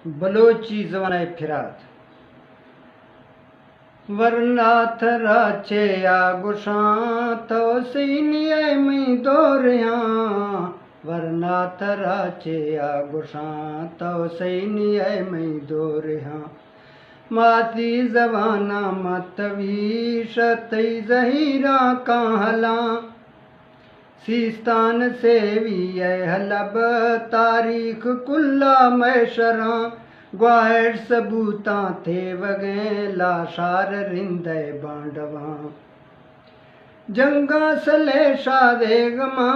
बलोची जवानाय फिरात वरनाथ राचे या गुशां तो सीनिये मी दोरिया वरनाथ राचे या गुशां तो सीनिये मी दोरिया माती जवाना मतवी शतई जहीरा कहला सीस्तान सेवी हलब तारीख कुल्ला मैशरा ग्वाहर सबूता थे वगे लाशार रिंदे बांडवा जंगा सले शादेगमा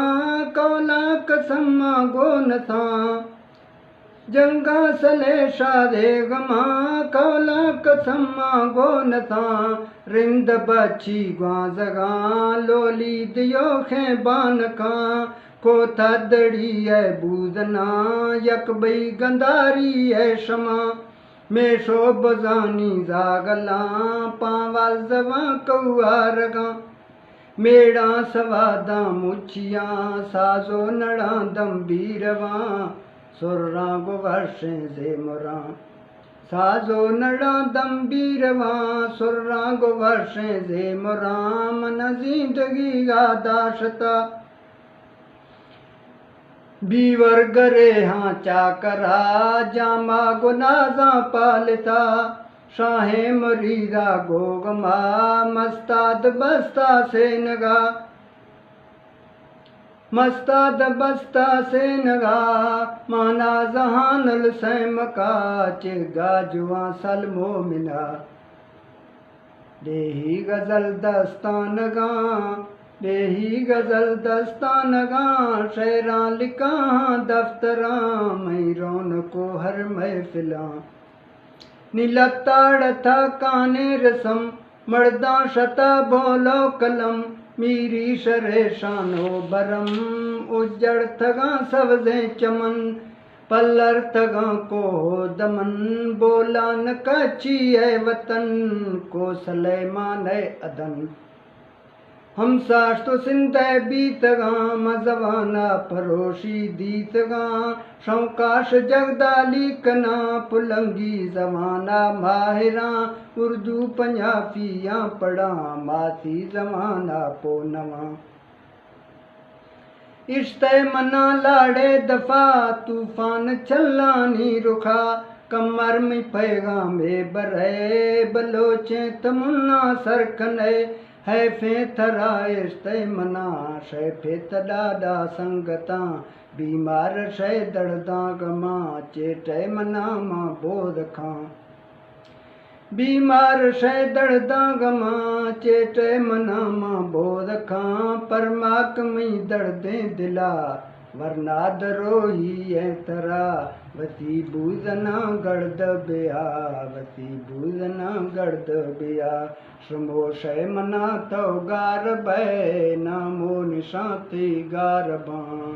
कौला कसमा गोन था जंगा सले शादेगमा कौला कसमा गोन था रिंद बची ग्वा जगा लोली दियो खे बान का को थदड़ी है बूदना यक बई गंदारी है शमा मेशो बजानी जागला पावाल जवा कौआरगा मेड़ा सवादा मुछिया साजो नड़ा दम्बीरवा सुर्रा गुवर्षे जे मुरा साजो नड़ा दम्बीरवा सुर्रा गुवर्षे जे मुरा मन जिंदगी गादाशता बीवर गरे हाँ चाकरा जामा गुनाजा पालता शाहे मरीदा गोगमा मस्ताद बस्ता से नगा मस्ताद बस्ता से नगा माना जहानल सैमका चिगा जुआ सलमो मिला देही गजल दस्तानगा देही गजल दस्तानगा शेरा लिखा दफ्तरा मैं रौन को हर महफिला नीलताड़ था काने रसम मर्दा शता बोलो कलम मीरी शरे शानो बरम उजड़ थगा सवजे चमन पल्लर थगा को दमन बोला न कची है वतन को सलेमान है अदन हम साश तो सिंधे बीतगा मजवाना परोशी दीतगा शौकाश जगदाली कना पुलंगी जमाना माहिरा उर्दू पंजाबियाँ पढ़ा माती जमाना पोनवा इश्ते मना लाड़े दफा तूफान चलानी रुखा कमर में पैगाम बरे बलोचे तमुन्ना सरकने है फे थरा इश्ते मना शे फे तडाडा संगता बीमार शे दर्दा गमा चेटे मना मां बोध खां बीमार शे दर्दा गमा चेटे मना मां बोध खां परमाक में दर्दे दिला वरना दरोही है तरा वती बूजना गर्द बिया वती बूजना गर्द बिया श्रमो शय मना तो गार बै नामो निशाती गार बां